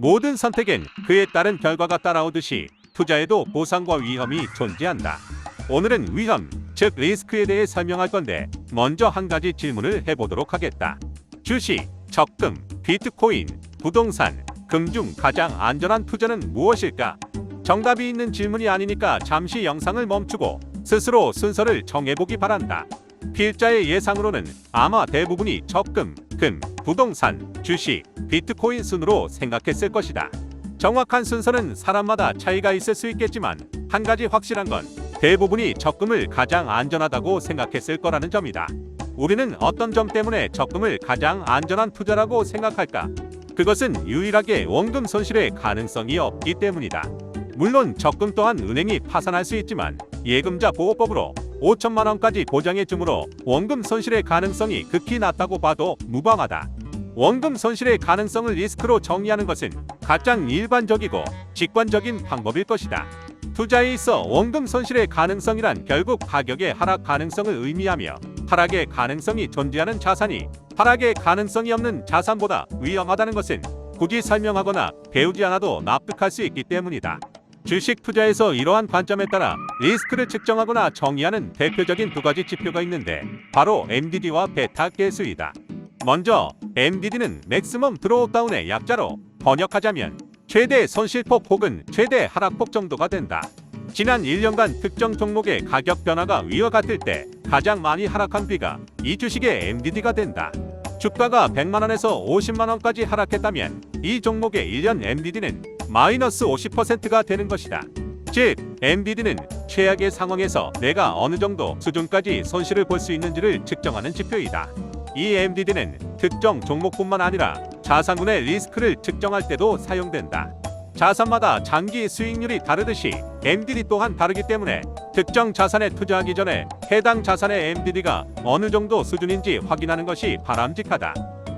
모든 선택엔 그에 따른 결과가 따라오듯이 투자에도 보상과 위험이 존재한다. 오늘은 위험, 즉 리스크에 대해 설명할 건데 먼저 한 가지 질문을 해보도록 하겠다. 주식, 적금, 비트코인, 부동산, 금 중 가장 안전한 투자는 무엇일까? 정답이 있는 질문이 아니니까 잠시 영상을 멈추고 스스로 순서를 정해보기 바란다. 필자의 예상으로는 아마 대부분이 적금, 금, 부동산, 주식, 비트코인 순으로 생각했을 것이다. 정확한 순서는 사람마다 차이가 있을 수 있겠지만 한 가지 확실한 건 대부분이 적금을 가장 안전하다고 생각했을 거라는 점이다. 우리는 어떤 점 때문에 적금을 가장 안전한 투자라고 생각할까? 그것은 유일하게 원금 손실의 가능성이 없기 때문이다. 물론 적금 또한 은행이 파산할 수 있지만 예금자 보호법으로 5천만 원까지 보장해 주므로 원금 손실의 가능성이 극히 낮다고 봐도 무방하다. 원금 손실의 가능성을 리스크로 정의하는 것은 가장 일반적이고 직관적인 방법일 것이다. 투자에 있어 원금 손실의 가능성이란 결국 가격의 하락 가능성을 의미하며 하락의 가능성이 존재하는 자산이 하락의 가능성이 없는 자산보다 위험하다는 것은 굳이 설명하거나 배우지 않아도 납득할 수 있기 때문이다. 주식 투자에서 이러한 관점에 따라 리스크를 측정하거나 정의하는 대표적인 두 가지 지표가 있는데 바로 MDD와 베타 계수이다. 먼저 MDD는 맥시멈 드로우다운의 약자로 번역하자면 최대 손실폭 혹은 최대 하락폭 정도가 된다. 지난 1년간 특정 종목의 가격 변화가 위와 같을 때 가장 많이 하락한 비가 이 주식의 MDD가 된다. 주가가 100만 원에서 50만 원까지 하락했다면 이 종목의 1년 MDD는 마이너스 50%가 되는 것이다. 즉, MDD는 최악의 상황에서 내가 어느 정도 수준까지 손실을 볼 수 있는지를 측정하는 지표이다. 이 MDD는 특정 종목뿐만 아니라 자산군의 리스크를 측정할 때도 사용된다. 자산마다 장기 수익률이 다르듯이 MDD 또한 다르기 때문에 특정 자산에 투자하기 전에 해당 자산의 MDD가 어느 정도 수준인지 확인하는 것이 바람직하다.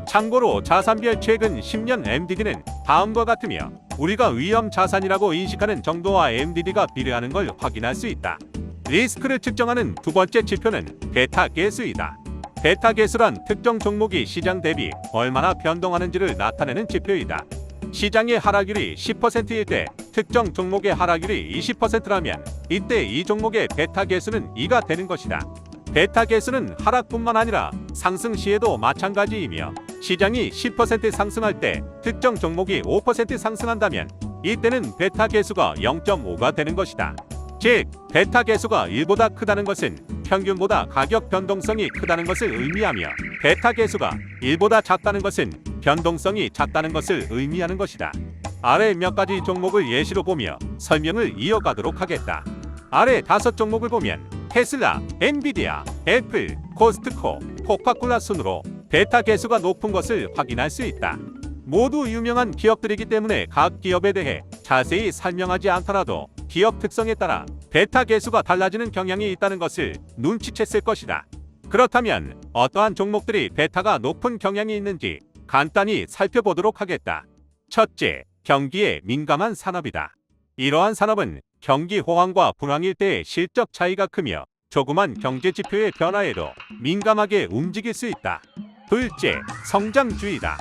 참고로 자산별 최근 10년 MDD는 다음과 같으며 우리가 위험 자산이라고 인식하는 정도와 MDD가 비례하는 걸 확인할 수 있다. 리스크를 측정하는 두 번째 지표는 베타 계수이다. 베타 계수란 특정 종목이 시장 대비 얼마나 변동하는지를 나타내는 지표이다. 시장의 하락률이 10%일 때 특정 종목의 하락률이 20%라면 이때 이 종목의 베타 계수는 2가 되는 것이다. 베타 계수는 하락뿐만 아니라 상승 시에도 마찬가지이며 시장이 10% 상승할 때 특정 종목이 5% 상승한다면 이때는 베타 계수가 0.5가 되는 것이다. 즉, 베타 계수가 1보다 크다는 것은 평균보다 가격 변동성이 크다는 것을 의미하며 베타 계수가 1보다 작다는 것은 변동성이 작다는 것을 의미하는 것이다. 아래 몇 가지 종목을 예시로 보며 설명을 이어가도록 하겠다. 아래 5종목을 보면 테슬라, 엔비디아, 애플, 코스트코, 코카콜라 순으로 베타 계수가 높은 것을 확인할 수 있다. 모두 유명한 기업들이기 때문에 각 기업에 대해 자세히 설명하지 않더라도 기업 특성에 따라 베타 계수가 달라지는 경향이 있다는 것을 눈치챘을 것이다. 그렇다면 어떠한 종목들이 베타가 높은 경향이 있는지 간단히 살펴보도록 하겠다. 첫째, 경기에 민감한 산업이다. 이러한 산업은 경기 호황과 불황일 때의 실적 차이가 크며 조그만 경제 지표의 변화에도 민감하게 움직일 수 있다. 둘째, 성장주의다.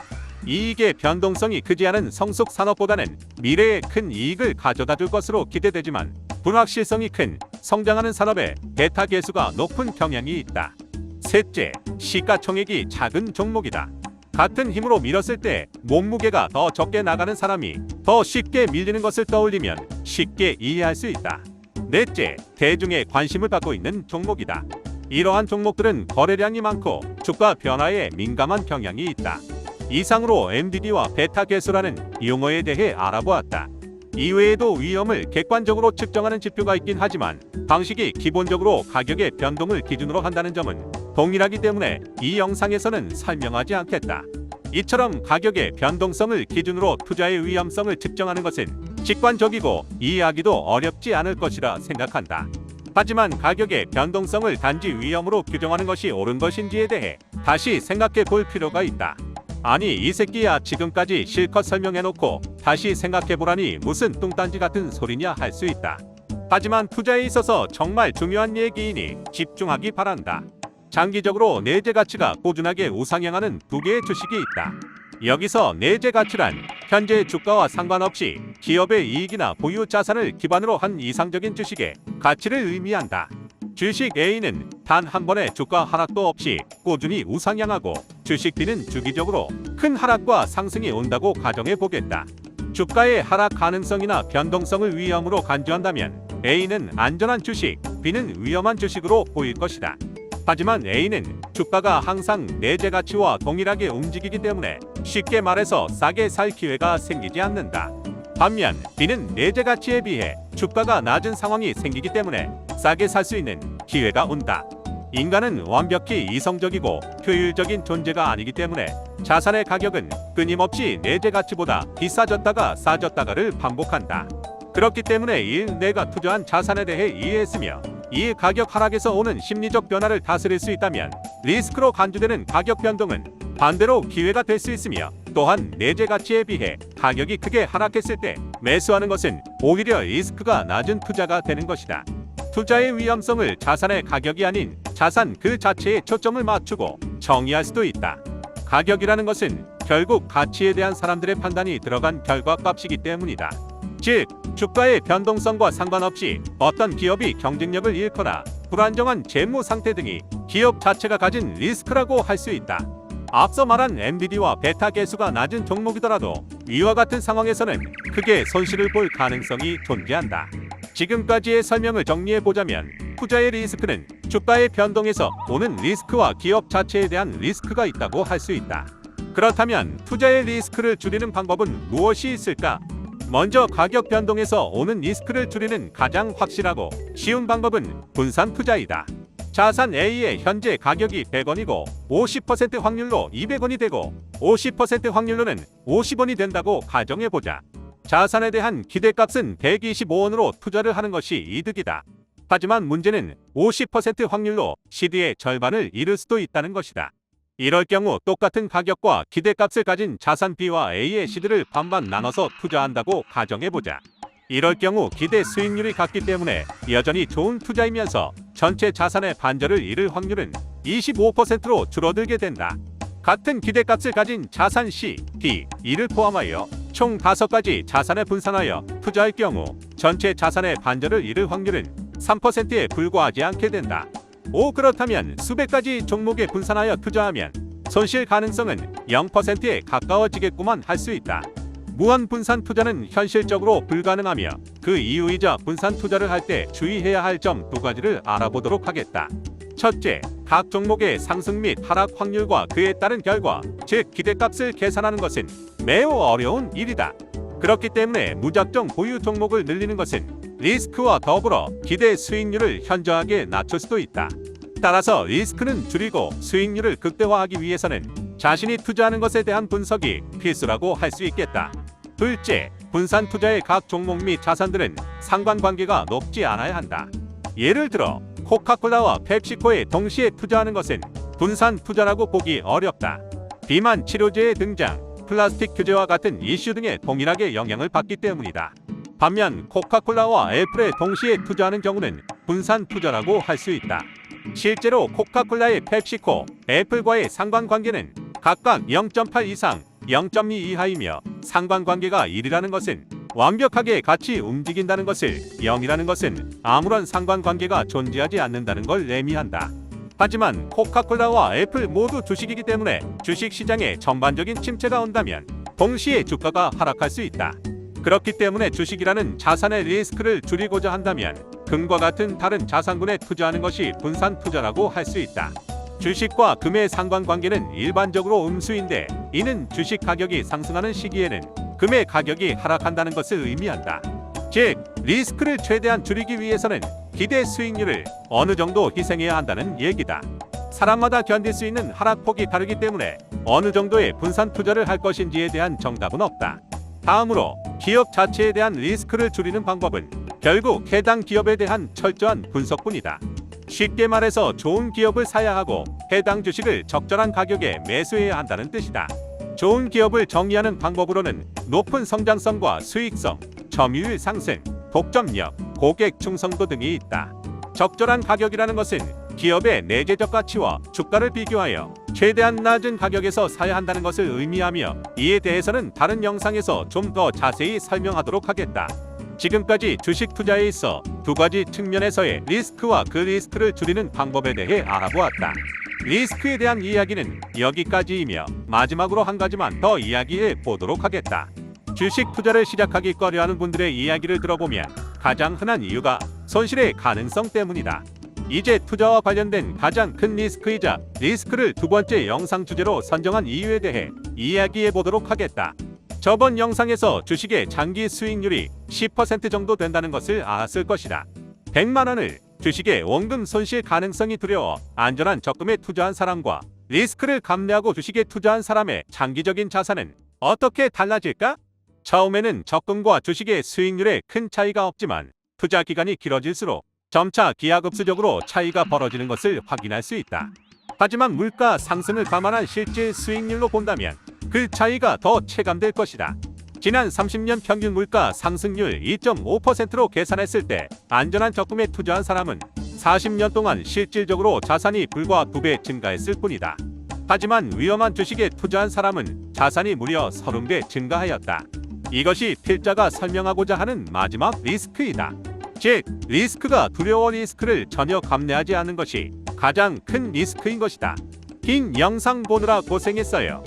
이익의 변동성이 크지 않은 성숙 산업보다는 미래에 큰 이익을 가져다 줄 것으로 기대되지만 불확실성이 큰 성장하는 산업에 베타 계수가 높은 경향이 있다. 셋째, 시가총액이 작은 종목이다. 같은 힘으로 밀었을 때 몸무게가 더 적게 나가는 사람이 더 쉽게 밀리는 것을 떠올리면 쉽게 이해할 수 있다. 넷째, 대중의 관심을 받고 있는 종목이다. 이러한 종목들은 거래량이 많고 주가 변화에 민감한 경향이 있다. 이상으로 MDD와 베타 계수라는 용어에 대해 알아보았다. 이외에도 위험을 객관적으로 측정하는 지표가 있긴 하지만 방식이 기본적으로 가격의 변동을 기준으로 한다는 점은 동일하기 때문에 이 영상에서는 설명하지 않겠다. 이처럼 가격의 변동성을 기준으로 투자의 위험성을 측정하는 것은 직관적이고 이해하기도 어렵지 않을 것이라 생각한다. 하지만 가격의 변동성을 단지 위험으로 규정하는 것이 옳은 것인지에 대해 다시 생각해 볼 필요가 있다. 아니, 이 새끼야, 지금까지 실컷 설명해놓고 다시 생각해보라니 무슨 뚱딴지 같은 소리냐 할 수 있다. 하지만 투자에 있어서 정말 중요한 얘기이니 집중하기 바란다. 장기적으로 내재 가치가 꾸준하게 우상향하는 두 개의 주식이 있다. 여기서 내재 가치란 현재 주가와 상관없이 기업의 이익이나 보유 자산을 기반으로 한 이상적인 주식의 가치를 의미한다. 주식 A는 단 한 번의 주가 하락도 없이 꾸준히 우상향하고 주식 B는 주기적으로 큰 하락과 상승이 온다고 가정해 보겠다. 주가의 하락 가능성이나 변동성을 위험으로 간주한다면 A는 안전한 주식, B는 위험한 주식으로 보일 것이다. 하지만 A는 주가가 항상 내재 가치와 동일하게 움직이기 때문에 쉽게 말해서 싸게 살 기회가 생기지 않는다. 반면 B는 내재 가치에 비해 주가가 낮은 상황이 생기기 때문에 싸게 살 수 있는 기회가 온다. 인간은 완벽히 이성적이고 효율적인 존재가 아니기 때문에 자산의 가격은 끊임없이 내재 가치보다 비싸졌다가 싸졌다가를 반복한다. 그렇기 때문에 내가 투자한 자산에 대해 이해했으며 이 가격 하락에서 오는 심리적 변화를 다스릴 수 있다면 리스크로 간주되는 가격 변동은 반대로 기회가 될 수 있으며, 또한 내재 가치에 비해 가격이 크게 하락했을 때 매수하는 것은 오히려 리스크가 낮은 투자가 되는 것이다. 투자의 위험성을 자산의 가격이 아닌 자산 그 자체에 초점을 맞추고 정의할 수도 있다. 가격이라는 것은 결국 가치에 대한 사람들의 판단이 들어간 결과값이기 때문이다. 즉, 주가의 변동성과 상관없이 어떤 기업이 경쟁력을 잃거나 불안정한 재무 상태 등이 기업 자체가 가진 리스크라고 할 수 있다. 앞서 말한 엔비디아와 베타 개수가 낮은 종목이더라도 이와 같은 상황에서는 크게 손실을 볼 가능성이 존재한다. 지금까지의 설명을 정리해보자면 투자의 리스크는 주가의 변동에서 오는 리스크와 기업 자체에 대한 리스크가 있다고 할 수 있다. 그렇다면 투자의 리스크를 줄이는 방법은 무엇이 있을까? 먼저 가격 변동에서 오는 리스크를 줄이는 가장 확실하고 쉬운 방법은 분산 투자이다. 자산 A의 현재 가격이 100원이고 50% 확률로 200원이 되고 50% 확률로는 50원이 된다고 가정해보자. 자산에 대한 기대값은 125원으로 투자를 하는 것이 이득이다. 하지만 문제는 50% 확률로 시드의 절반을 잃을 수도 있다는 것이다. 이럴 경우 똑같은 가격과 기대값을 가진 자산 B와 A의 시드를 반반 나눠서 투자한다고 가정해보자. 이럴 경우 기대 수익률이 같기 때문에 여전히 좋은 투자이면서 전체 자산의 반절을 잃을 확률은 25%로 줄어들게 된다. 같은 기대값을 가진 자산 C, D, E를 포함하여 총 5가지 자산에 분산하여 투자할 경우 전체 자산의 반절을 잃을 확률은 3%에 불과하지 않게 된다. 그렇다면 수백 가지 종목에 분산하여 투자하면 손실 가능성은 0%에 가까워지겠구만 할 수 있다. 무한 분산 투자는 현실적으로 불가능하며 그 이유이자 분산 투자를 할 때 주의해야 할 점 2가지를 알아보도록 하겠다. 첫째, 각 종목의 상승 및 하락 확률과 그에 따른 결과, 즉 기대값을 계산하는 것은 매우 어려운 일이다. 그렇기 때문에 무작정 보유 종목을 늘리는 것은 리스크와 더불어 기대 수익률을 현저하게 낮출 수도 있다. 따라서 리스크는 줄이고 수익률을 극대화하기 위해서는 자신이 투자하는 것에 대한 분석이 필수라고 할 수 있겠다. 둘째, 분산 투자의 각 종목 및 자산들은 상관관계가 높지 않아야 한다. 예를 들어 코카콜라와 펩시코에 동시에 투자하는 것은 분산 투자라고 보기 어렵다. 비만 치료제의 등장, 플라스틱 규제와 같은 이슈 등에 동일하게 영향을 받기 때문이다. 반면 코카콜라와 애플에 동시에 투자하는 경우는 분산 투자라고 할 수 있다. 실제로 코카콜라의 펩시코, 애플과의 상관관계는 각각 0.8 이상, 0.2 이하이며 상관관계가 1이라는 것은 완벽하게 같이 움직인다는 것을, 0이라는 것은 아무런 상관관계가 존재하지 않는다는 걸 의미한다. 하지만 코카콜라와 애플 모두 주식이기 때문에 주식시장에 전반적인 침체가 온다면 동시에 주가가 하락할 수 있다. 그렇기 때문에 주식이라는 자산의 리스크를 줄이고자 한다면 금과 같은 다른 자산군에 투자하는 것이 분산 투자라고 할 수 있다. 주식과 금의 상관관계는 일반적으로 음수인데, 이는 주식 가격이 상승하는 시기에는 금의 가격이 하락한다는 것을 의미한다. 즉, 리스크를 최대한 줄이기 위해서는 기대 수익률을 어느 정도 희생해야 한다는 얘기다. 사람마다 견딜 수 있는 하락폭이 다르기 때문에 어느 정도의 분산 투자를 할 것인지에 대한 정답은 없다. 다음으로 기업 자체에 대한 리스크를 줄이는 방법은 결국 해당 기업에 대한 철저한 분석뿐이다. 쉽게 말해서 좋은 기업을 사야 하고 해당 주식을 적절한 가격에 매수해야 한다는 뜻이다. 좋은 기업을 정의하는 방법으로는 높은 성장성과 수익성, 점유율 상승, 독점력, 고객 충성도 등이 있다. 적절한 가격이라는 것은 기업의 내재적 가치와 주가를 비교하여 최대한 낮은 가격에서 사야 한다는 것을 의미하며 이에 대해서는 다른 영상에서 좀 더 자세히 설명하도록 하겠다. 지금까지 주식 투자에 있어 두 가지 측면에서의 리스크와 그 리스크를 줄이는 방법에 대해 알아보았다. 리스크에 대한 이야기는 여기까지이며 마지막으로 한 가지만 더 이야기해 보도록 하겠다. 주식 투자를 시작하기 꺼려하는 분들의 이야기를 들어보면 가장 흔한 이유가 손실의 가능성 때문이다. 이제 투자와 관련된 가장 큰 리스크이자 리스크를 두 번째 영상 주제로 선정한 이유에 대해 이야기해 보도록 하겠다. 저번 영상에서 주식의 장기 수익률이 10% 정도 된다는 것을 알았을 것이다. 100만 원을 주식의 원금 손실 가능성이 두려워 안전한 적금에 투자한 사람과 리스크를 감내하고 주식에 투자한 사람의 장기적인 자산은 어떻게 달라질까? 처음에는 적금과 주식의 수익률에 큰 차이가 없지만 투자 기간이 길어질수록 점차 기하급수적으로 차이가 벌어지는 것을 확인할 수 있다. 하지만 물가 상승을 감안한 실질 수익률로 본다면 그 차이가 더 체감될 것이다. 지난 30년 평균 물가 상승률 2.5%로 계산했을 때 안전한 적금에 투자한 사람은 40년 동안 실질적으로 자산이 불과 2배 증가했을 뿐이다. 하지만 위험한 주식에 투자한 사람은 자산이 무려 30배 증가하였다. 이것이 필자가 설명하고자 하는 마지막 리스크이다. 즉, 리스크가 두려워 리스크를 전혀 감내하지 않는 것이 가장 큰 리스크인 것이다. 긴 영상 보느라 고생했어요.